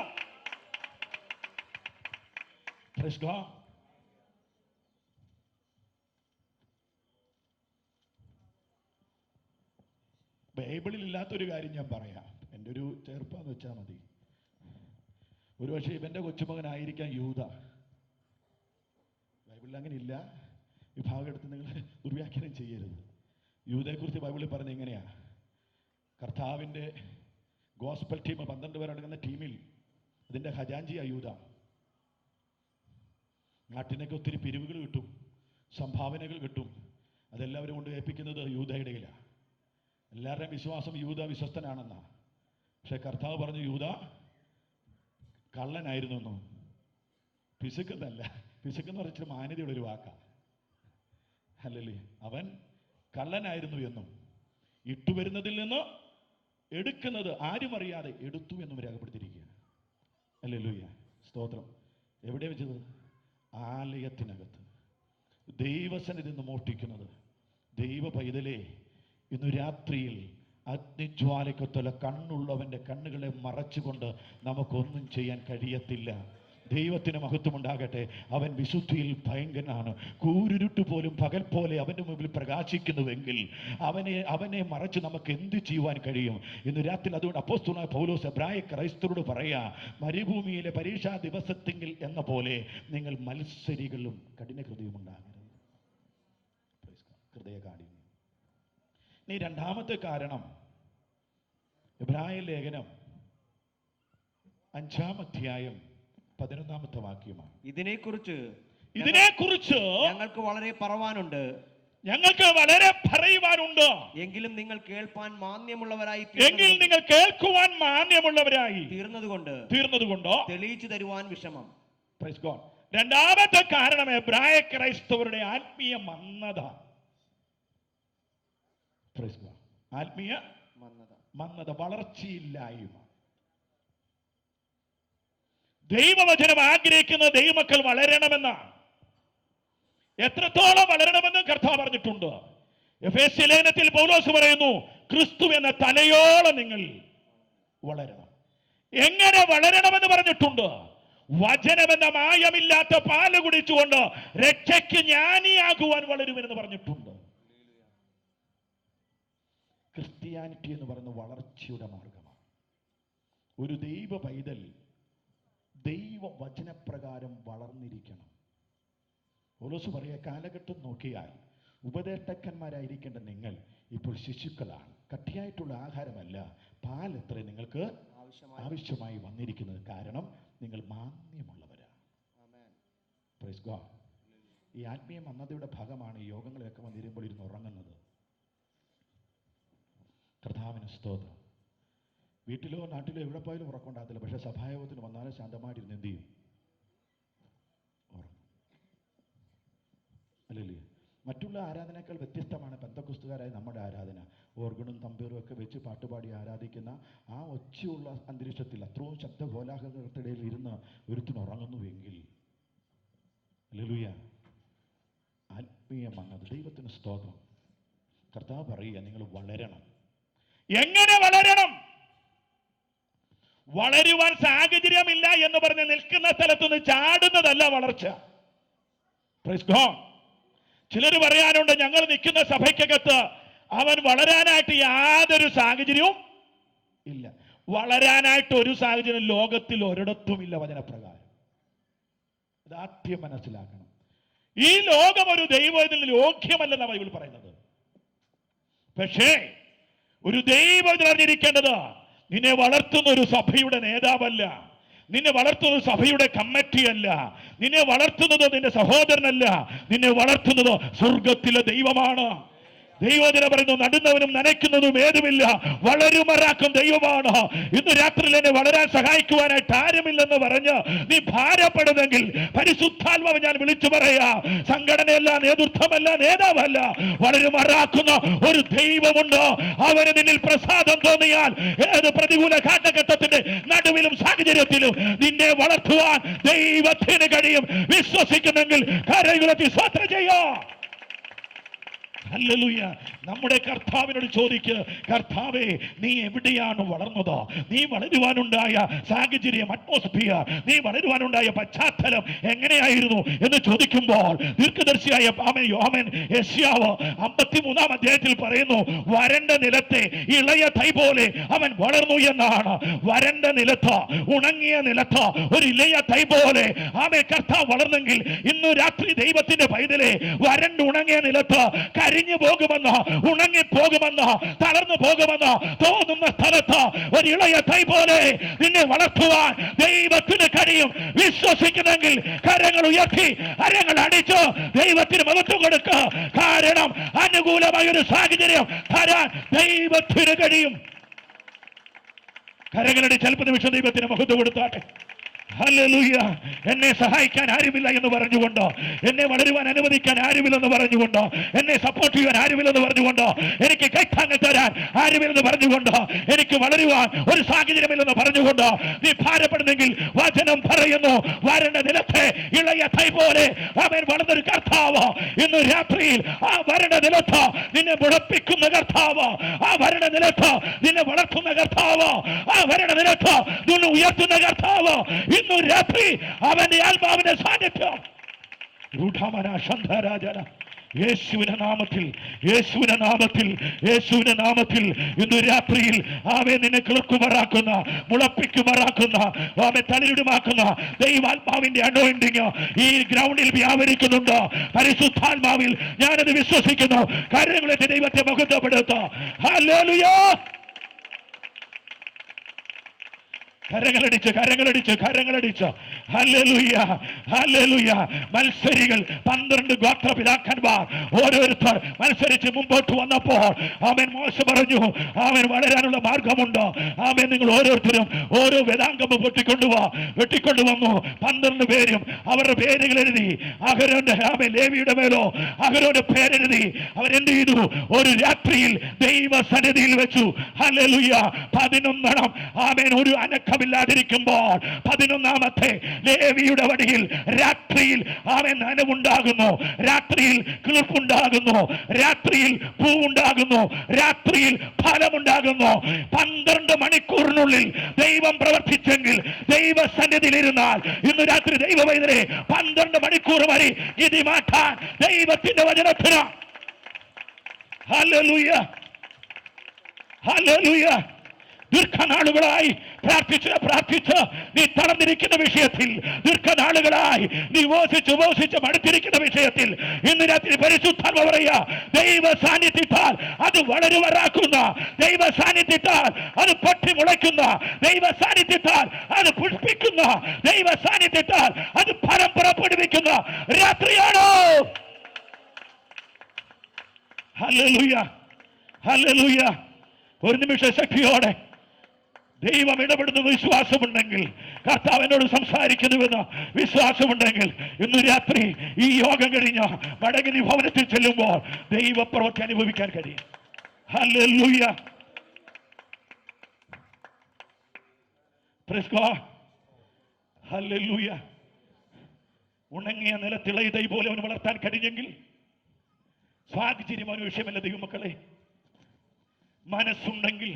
ബൈബിളിൽ ഇല്ലാത്തൊരു കാര്യം ഞാൻ പറയാം. എൻ്റെ ഒരു ചെറുപ്പാന്ന് വെച്ചാൽ മതി. ഒരുപക്ഷെ ഇവന്റെ കൊച്ചുമകനായിരിക്കാം യൂദ. ബൈബിളിൽ അങ്ങനെ ഇല്ല. ഈ ഭാഗം എടുത്ത് നിങ്ങൾ ദുർവ്യാഖ്യാനം ചെയ്യരുത്. യൂദയെക്കുറിച്ച് ബൈബിളിൽ പറഞ്ഞ എങ്ങനെയാ? കർത്താവിൻ്റെ ഗോസ്പൽ ടീം 12 പേരടങ്ങുന്ന ടീമിൽ അതിൻ്റെ ഖജാൻജിയാ യൂദ. നാട്ടിനൊക്കെ ഒത്തിരി പിരിവുകൾ കിട്ടും, സംഭാവനകൾ കിട്ടും. അതെല്ലാവരും കൊണ്ട് ഏൽപ്പിക്കുന്നത് യൂദയുടെ കയ്യിലാണ്. എല്ലാവരുടെയും വിശ്വാസം യൂദ വിശ്വസ്തനാണെന്നാ. പക്ഷെ കർത്താവ് പറഞ്ഞു, യൂദ കള്ളനായിരുന്നു എന്നോ. പിശുക്കെന്നല്ല, പിശുക്കെന്ന് പറഞ്ഞിട്ട് മാന്യതയുടെ ഒരു വാക്കാണ്. അല്ലല്ലേ, അവൻ കള്ളനായിരുന്നു എന്നും ഇട്ടുവരുന്നതിൽ നിന്ന് എടുക്കുന്നത് ആരും അറിയാതെ എടുത്തു എന്നും രേഖപ്പെടുത്തിയിരിക്കുകയാണ്. അല്ലേലൂയ, സ്തോത്രം. എവിടെ വെച്ചത്? ആലയത്തിനകത്ത് ദൈവസന്നിധി നിന്ന് മോഷ്ടിക്കുന്നത്. ദൈവ പൈതലേ, ഇന്നു രാത്രിയിൽ അഗ്നിജ്വാലയ്ക്കൊത്തുള്ള കണ്ണുള്ളവൻ്റെ കണ്ണുകളെ മറച്ചുകൊണ്ട് നമുക്കൊന്നും ചെയ്യാൻ കഴിയത്തില്ല. ദൈവത്തിന് മഹത്വമുണ്ടാകട്ടെ. അവൻ വിശുദ്ധിയിൽ ഭയങ്കരനാണ്. കൂരുരുട്ട് പോലും പകൽ പോലെ അവൻ്റെ മുമ്പിൽ പ്രകാശിക്കുന്നുവെങ്കിൽ അവനെ മറച്ച് നമുക്ക് എന്ത് ചെയ്യുവാൻ കഴിയും? ഇന്ന് രാത്രി അതുകൊണ്ട് അപ്പോസ്തലനായ പൗലോസ് എബ്രായ ക്രൈസ്തവരോട് പറയാ, മരുഭൂമിയിലെ പരീക്ഷാ ദിവസത്തെങ്കിൽ എന്ന പോലെ നിങ്ങൾ മത്സരികളും കഠിന ഹൃദയം ഉണ്ടാകരുത്. ഹൃദയകാഠിന്യം. ഇനി രണ്ടാമത്തെ കാരണം എബ്രായ ലേഖനം 5-ാം അധ്യായം 11-ാമത്തെ വാക്യമാണ്. ഇതിനെക്കുറിച്ച് ഞങ്ങൾക്ക് വളരെ പറവാനുണ്ട്, ഞങ്ങൾക്ക് വളരെ പറയുവാനുണ്ട്. എങ്കിലും നിങ്ങൾ കേൾപ്പാൻ മാന്യമുള്ളവരായി തീർന്നതുകൊണ്ട് തെളിയിച്ചു തരുവാൻ വിഷമം. Praise God. രണ്ടാമത്തെ കാരണം എബ്രായ ക്രൈസ്തവരുടെ ആത്മീയ മന്ദത. Praise God. ആത്മീയ മന്ദത, വളർച്ചയില്ലായ്മ. ദൈവവചനം ആഗ്രഹിക്കുന്ന ദൈവമക്കൾ വളരണമെന്നാണ്. എത്രത്തോളം വളരണമെന്ന് കർത്താവ് പറഞ്ഞിട്ടുണ്ട്. എഫേസ്യ ലേഖനത്തിൽ പൗലോസ് പറയുന്നു, ക്രിസ്തു എന്ന തലയോളം നിങ്ങൾ വളരണം. എങ്ങനെ വളരണമെന്ന് പറഞ്ഞിട്ടുണ്ട്? വചനമെന്ന മായമില്ലാത്ത പാല് കുടിച്ചുകൊണ്ട് രക്ഷയ്ക്ക് ജ്ഞാനിയാകുവാൻ വളരുമെന്ന് പറഞ്ഞിട്ടുണ്ട്. ക്രിസ്ത്യാനിറ്റി എന്ന് പറയുന്ന വളർച്ചയുടെ മാർഗമാണ്. ഒരു ദൈവ പൈതൽ ദൈവ വചനപ്രകാരം വളർന്നിരിക്കണം. പൗലോസ് പറയുക, കാലഘട്ടം നോക്കിയാൽ ഉപദേഷ്ടാക്കന്മാരായിരിക്കേണ്ട നിങ്ങൾ ഇപ്പോൾ ശിശുക്കളാണ്. കട്ടിയായിട്ടുള്ള ആഹാരമല്ല, പാലത്ര നിങ്ങൾക്ക് ആവശ്യമായി വന്നിരിക്കുന്നത്. കാരണം നിങ്ങൾ മാന്യമുള്ളവരാണ്. Praise God. ഈ ആത്മീയ മന്ദതയുടെ ഭാഗമാണ് ഈ യോഗങ്ങളിലൊക്കെ വന്നിരുമ്പോൾ ഇരുന്ന് ഉറങ്ങുന്നത്. കർത്താവിന് സ്തോത്രം. വീട്ടിലോ നാട്ടിലോ എവിടെ പോയാലും ഉറക്കമുണ്ടാകത്തില്ല. പക്ഷെ സഭായോഗത്തിന് വന്നാലും ശാന്തമായിട്ടിരുന്ന് എന്ത് ചെയ്യും? ഉറങ്ങും. അല്ലല്ലേ? മറ്റുള്ള ആരാധനയേക്കാൾ വ്യത്യസ്തമാണ് പെന്തക്കോസ്തുകാരായ നമ്മുടെ ആരാധന. ഓർഗണും തമ്പീറും ഒക്കെ വെച്ച് പാട്ടുപാടി ആരാധിക്കുന്ന ആ ഒച്ചയുള്ള അന്തരീക്ഷത്തിൽ, അത്രയും ശബ്ദ കോലാഹലത്തിനിടയിൽ ഇരുന്ന് ഒരുത്തിന് ഉറങ്ങുന്നുവെങ്കിൽ, ഹല്ലേലൂയ, ആത്മീയ മന്ദത. ദൈവത്തിന് സ്തോത്രം. കർത്താവ് പറയുക, നിങ്ങൾ വളരണം. എങ്ങനെ വളരണം? വളരുവാൻ സാഹചര്യമില്ല എന്ന് പറഞ്ഞ് നിൽക്കുന്ന സ്ഥലത്തുനിന്ന് ചാടുന്നതല്ല വളർച്ച. Praise God. ചിലർ പറയാനുണ്ട്, ഞങ്ങൾ നിൽക്കുന്ന സഭയ്ക്കകത്ത് അവൻ വളരാനായിട്ട് യാതൊരു സാഹചര്യവും ഇല്ല. വളരാനായിട്ട് ഒരു സാഹചര്യം ലോകത്തിൽ ഒരിടത്തുമില്ല വചനപ്രകാരം. ഇതാദ്യം മനസ്സിലാക്കണം. ഈ ലോകം ഒരു ദൈവത്തിന് യോഗ്യമല്ലെന്ന ബൈബിൾ പറയുന്നത്. പക്ഷേ ഒരു ദൈവം അറിഞ്ഞിരിക്കേണ്ടത്, നിന്നെ വളർത്തുന്ന ഒരു സഭയുടെ നേതാവല്ല, നിന്നെ വളർത്തുന്നത് സഭയുടെ കമ്മിറ്റിയല്ല, നിന്നെ വളർത്തുന്നത് നിന്റെ സഹോദരനല്ല, നിന്നെ വളർത്തുന്നത് സ്വർഗത്തിലെ ദൈവമാണ്. ദൈവജനം പറയുന്നു, നടുന്നവനും നനയ്ക്കുന്നതും ഏതുമില്ല, വളരുമറാക്കും ദൈവമാണ്. ഇന്ന് രാത്രിയിൽ എന്നെ വളരാൻ സഹായിക്കുവാനായിട്ട് ആരുമില്ലെന്ന് പറഞ്ഞ് നീ ഭാരപ്പെടുന്നെങ്കിൽ പരിശുദ്ധാത്മാവ് ഞാൻ വിളിച്ചു പറയാ, സംഘടനയല്ല, നേതൃത്വമല്ല, നേതാവല്ല, വളരുമറാക്കുന്ന ഒരു ദൈവമുണ്ട്. അവന് നിന്നിൽ പ്രസാദം തോന്നിയാൽ ഏത് പ്രതികൂല കാലഘട്ടത്തിന്റെ നടുവിലും സാഹചര്യത്തിലും നിന്നെ വളർത്തുവാൻ ദൈവത്തിന് കഴിയും. വിശ്വസിക്കുന്നെങ്കിൽ കരയുയർത്തി സ്തോത്രം ചെയ്യോ. ഹല്ലേലൂയ. നമ്മുടെ കർത്താവിനോട് ചോദിക്കുക, കർത്താവേ, നീ എവിടെയാണ് വളർന്നത്? നീ വളരുവാനുണ്ടായ സാഹചര്യം, അറ്റ്മോസ്ഫിയർ, നീ വളരുവാനുണ്ടായ പശ്ചാത്തലം എങ്ങനെയായിരുന്നു എന്ന് ചോദിക്കുമ്പോൾ ദീർഘദർശിയായ യെശയ്യാവ് 53-ാം അധ്യായത്തിൽ പറയുന്നു, വരണ്ട നിലത്തെ ഇളയ തൈ പോലെ അവൻ വളർന്നു എന്നാണ്. വരണ്ട നിലത്ത്, ഉണങ്ങിയ നിലത്ത് ഒരു ഇളയ തൈ പോലെ കർത്താവ് വളർന്നെങ്കിൽ ഇന്നു രാത്രി ദൈവത്തിന്റെ പൈതലെ, വരണ്ട് ഉണങ്ങിയ നിലത്ത് കരിഞ്ഞു പോകുമെന്നോ ഉണങ്ങിപ്പോകുമെന്നോ തളർന്നു പോകുമെന്നോ തോന്നുന്ന സ്ഥലത്ത് ഒരു ഇളയ തൈ പോലെ നിന്നെ വളർത്തുവാൻ ദൈവത്തിന് കഴിയും. വിശ്വസിക്കുന്നെങ്കിൽ കരങ്ങൾ ഉയർത്തി, കരങ്ങൾ അടിച്ച് ദൈവത്തിന് മഹത്വം കൊടുക്കുക. കാരണം അനുകൂലമായ ഒരു സാഹചര്യം തരാൻ ദൈവത്തിന് കഴിയും. കരങ്ങളടി ചിലപ്പോൾ നിമിഷം ദൈവത്തിന് മഹത്വം കൊടുത്താട്ടെ. ഹല്ലേലൂയ. എന്നെ സഹായിക്കാൻ ആരുമില്ല എന്ന് പറഞ്ഞുകൊണ്ടോ, എന്നെ വളരുവാൻ അനുവദിക്കാൻ ആരുമില്ലെന്ന് പറഞ്ഞുകൊണ്ടോ, എന്നെ സപ്പോർട്ട് ചെയ്യാൻ ആരുമില്ലെന്ന് പറഞ്ഞുകൊണ്ടോ, എനിക്ക് കൈത്താങ്ങൽ തരാൻ ആരുമില്ലെന്ന് പറഞ്ഞുകൊണ്ടോ, എനിക്ക് വളരുവാൻ ഒരു സാഹചര്യമില്ലെന്ന് പറഞ്ഞുകൊണ്ടോ നീ ഭാരപ്പെടുന്നെങ്കിൽ വചനം പറയുന്നു, വരണ്ട നിലത്തെ ഇളയ തൈ പോലെ അവൻ വളർന്നൊരു കർത്താവ് ഇന്ന് രാത്രിയിൽ ആ വരണ്ട നിലത്ത് നിന്നെ മുളപ്പിക്കുന്ന കർത്താവ്, ആ വരണ്ട നിലത്ത് നിന്നെ വളർത്തുന്ന കർത്താവ്, ആ വരണ്ട നിലത്ത് നിന്നെ ഉയർത്തുന്ന കർത്താവ് ഇന്ന് രാത്രി അവന്റെ ആത്മാവിന്റെ സാന്നിധ്യം യേശുവിന്റെ നാമത്തിൽ, യേശുവിന്റെ നാമത്തിൽ, യേശുവിന്റെ നാമത്തിൽ ഇന്ന് രാത്രിയിൽ അവൻ നിന്നെ കിളക്കുമാറാക്കുന്ന, മുളപ്പിക്കുമാറാക്കുന്ന, അവൻ തളിരിടുമാക്കുന്ന ദൈവാത്മാവിന്റെ അനോയിന്റിങ് ഈ ഗ്രൗണ്ടിൽ വ്യാപരിക്കുന്നുണ്ട്. പരിശുദ്ധാത്മാവിൽ ഞാനത് വിശ്വസിക്കുന്നു. കാര്യങ്ങളെ ദൈവത്തെ മഹത്വപ്പെടുത്തുക. ഹല്ലേലൂയ. കരങ്ങളടിച്ച് കരങ്ങളടിച്ച് കരങ്ങളടിച്ച് ഹല്ലേലൂയ, ഹല്ലേലൂയ. മത്സരികൾ 12 ഗോത്രപിതാക്കന്മാർ ഓരോരുത്തർ മത്സരിച്ച് മുമ്പോട്ട് വന്നപ്പോൾ അവൻ മോശ പറഞ്ഞു, അവൻ വളരാനുള്ള മാർഗമുണ്ടോ? അവൻ നിങ്ങൾ ഓരോരുത്തരും ഓരോ വേദാംഗം വെട്ടിക്കൊണ്ടുവന്നു. 12 പേരും അവരുടെ പേരുകൾ എഴുതി. അഹരോന്റെ ലേവിയുടെ മേലോ അഹരോന്റെ പേരെഴുതി. അവരെന്ത് ചെയ്തു? ഒരു രാത്രിയിൽ ദൈവസന്നിധിയിൽ വെച്ചു. ഹല്ലേലൂയ. 11 അവൻ ഒരു അനക്കമില്ലാതിരിക്കുമ്പോൾ 11ാമത്തെ ലേവിയുടെ വടിയിൽ രാത്രിയിൽ അവൻ നനവുണ്ടാകുന്നു, രാത്രിയിൽ കിളിർപ്പുണ്ടാകുന്നു, രാത്രിയിൽ പൂവുണ്ടാകുന്നു, രാത്രിയിൽ ഫലമുണ്ടാകുന്നു. 12 മണിക്കൂറിനുള്ളിൽ ദൈവം പ്രവർത്തിച്ചെങ്കിൽ ദൈവസന്നിധിയിലിരുന്നാൽ ഇന്ന് രാത്രി ദൈവവൈദ്യരെ 12 മണിക്കൂർ വരെ ഇത് മാറ്റാൻ ദൈവത്തിന്റെ വചനത്തിന്. Hallelujah, hallelujah. ദീർഘനാളുകളായി പ്രാർത്ഥിച്ച് നീ തളർന്നിരിക്കുന്ന വിഷയത്തിൽ, ദീർഘനാളുകളായി നീ ഉപവസിച്ച് മടുത്തിരിക്കുന്ന വിഷയത്തിൽ ഇന്ന് രാത്രി പരിശുദ്ധാത്മ പറയുക, ദൈവ സാന്നിധ്യത്താൽ അത് വളരുവരാക്കുന്ന, ദൈവ സാന്നിധ്യത്താൽ അത് പൊട്ടി മുളയ്ക്കുന്ന, ദൈവ സാന്നിധ്യത്താൽ അത് പുഷ്പിക്കുന്ന, ദൈവ സാന്നിധ്യത്താൽ അത് ഫലം പുറപ്പെടുവിക്കുന്ന രാത്രിയാണോ? Hallelujah, hallelujah. ഒരു നിമിഷ ശക്തിയോടെ ദൈവം ഇടപെടുന്ന വിശ്വാസമുണ്ടെങ്കിൽ, കർത്താവ് എന്നോട് സംസാരിക്കുന്നുവെന്ന് വിശ്വാസമുണ്ടെങ്കിൽ ഇന്ന് രാത്രി ഈ യോഗം കഴിഞ്ഞ മടങ്ങി ഭവനത്തിൽ ചെല്ലുമ്പോൾ ദൈവപ്രവൃത്തി അനുഭവിക്കാൻ കഴിയും. Hallelujah, praise God, hallelujah. ഉണങ്ങിയ നിലത്തിളയ തൈ പോലെ അവന് വളർത്താൻ കഴിഞ്ഞെങ്കിൽ സാഹചര്യം അവന് വിഷയമല്ല. ദൈവമക്കളെ, മനസ്സുണ്ടെങ്കിൽ,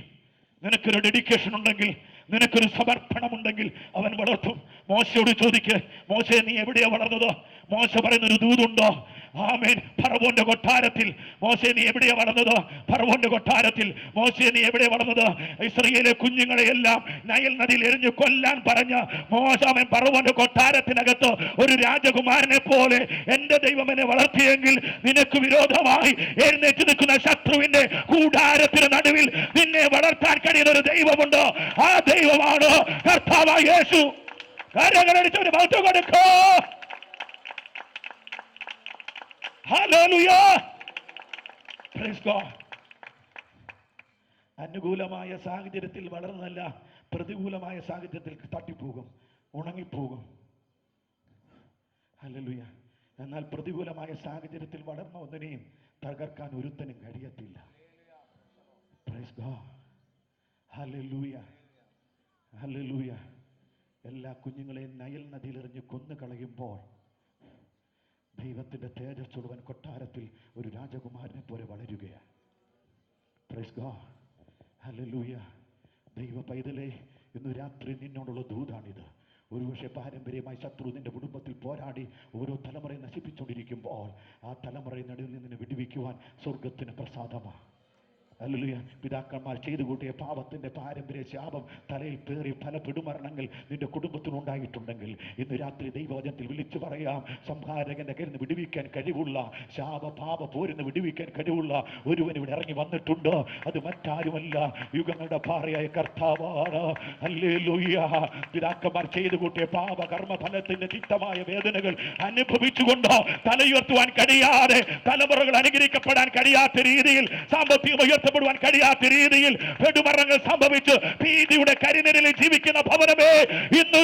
നിനക്കൊരു ഡെഡിക്കേഷൻ ഉണ്ടെങ്കിൽ, നിനക്കൊരു സമർപ്പണമുണ്ടെങ്കിൽ അവൻ വളർത്തും. മോശയോട് ചോദിക്ക്, മോശെ നീ എവിടെയാ വളർന്നത്? മോശ പറയുന്നൊരു ദൂതുണ്ടോ? ആമേൻ. ഫറവോന്റെ കൊട്ടാരത്തിൽ. മോശെ നീ എവിടെയാ വളർന്നത്? ഫറവോന്റെ കൊട്ടാരത്തിൽ. മോശെ നീ എവിടെ വളർന്നത്? ഇസ്രായേലിലെ കുഞ്ഞുങ്ങളെ എല്ലാം നൈൽ നദിയിൽ എറിഞ്ഞു കൊല്ലാൻ പറഞ്ഞ മോശ അവൻ ഫറവോന്റെ കൊട്ടാരത്തിനകത്ത് ഒരു രാജകുമാരനെ പോലെ എന്റെ ദൈവം എന്നെ വളർത്തിയെങ്കിൽ നിനക്ക് വിരോധമായി എഴുന്നേറ്റ് നിൽക്കുന്ന ശത്രുവിന്റെ കൂടാരത്തിന് നടുവിൽ നിന്നെ വളർത്താൻ കഴിയുന്ന ഒരു ദൈവമുണ്ട്. ആ ദൈവമാണ് കർത്താവായ യേശു. കാര്യങ്ങളടിച്ചവന് മഹത്വം കൊടുക്കോ. Hallelujah, praise God. അനുകൂലമായ സാഹചര്യത്തിൽ വളർന്നല്ല, പ്രതികൂലമായ സാഹചര്യത്തിൽ തട്ടിപ്പോകും, ഉണങ്ങിപ്പോകും. ഹല്ലേലൂയ. എന്നാൽ പ്രതികൂലമായ സാഹചര്യത്തിൽ വളർന്ന ഒന്നിനെയും തകർക്കാൻ ഒരുത്തനും കഴിയത്തില്ല. Praise God, hallelujah, hallelujah. എല്ലാ കുഞ്ഞുങ്ങളെയും നൈൽ നദിയിൽ എറിഞ്ഞ് കൊന്നു കളയുമ്പോൾ ദൈവത്തിന്റെ തേജസ്സുള്ളവൻ കൊട്ടാരത്തിൽ ഒരു രാജകുമാരനെ പോലെ വളരുകയാണ്. Praise God, hallelujah. ദൈവ പൈതലേ, ഇന്ന് രാത്രി നിന്നോടുള്ള ദൂതാണിത്. ഒരുപക്ഷെ പാരമ്പര്യമായി ശത്രു നിന്റെ കുടുംബത്തിൽ പോരാടി ഓരോ തലമുറയെ നശിപ്പിച്ചുകൊണ്ടിരിക്കുമ്പോൾ ആ തലമുറയെ നടുവിൽ നിന്ന് വിടുവിക്കുവാൻ സ്വർഗത്തിന് പ്രസാദമാണ്. ഹല്ലേലൂയ. പിതാക്കന്മാർ ചെയ്തു കൂട്ടിയ പാപത്തിന്റെ പാരമ്പര്യ ശാപം തലയിൽ പേറി പല പിടുമരണങ്ങൾ നിന്റെ കുടുംബത്തിനുണ്ടായിട്ടുണ്ടെങ്കിൽ ഇന്ന് രാത്രി ദൈവവചനത്തിൽ വിളിച്ചു പറയാം, സംഹാരകന്റെ കയ്യിൽ നിന്ന് വിടുവിക്കാൻ കഴിവുള്ള, ശാപ പാപ പോരിന്ന് വിടുവിക്കാൻ കഴിവുള്ള ഒരുവൻ ഇവിടെ ഇറങ്ങി വന്നിട്ടുണ്ട്. അത് മറ്റാരുമല്ല, യുഗങ്ങളുടെ പാറയായ കർത്താവാണ്. ഹല്ലേലൂയ. പിതാക്കന്മാർ ചെയ്തു കൂട്ടിയ പാപ കർമ്മ ഫലത്തിന്റെ തിക്തമായ വേദനകൾ അനുഭവിച്ചുകൊണ്ട് തലയുയർത്തുവാൻ കഴിയാതെ, തലമുറകൾ അനുഗ്രഹിക്കപ്പെടാൻ കഴിയാത്ത രീതിയിൽ, സാമ്പത്തികം ഉയർത്തപ്പെടുവാൻ കഴിയാത്ത രീതിയിൽ പെടുമരണങ്ങൾ സംഭവിച്ച് ഭീതിയുടെ കരിനിഴലിൽ ജീവിക്കുന്ന ഭവനമേ, ഇന്ന്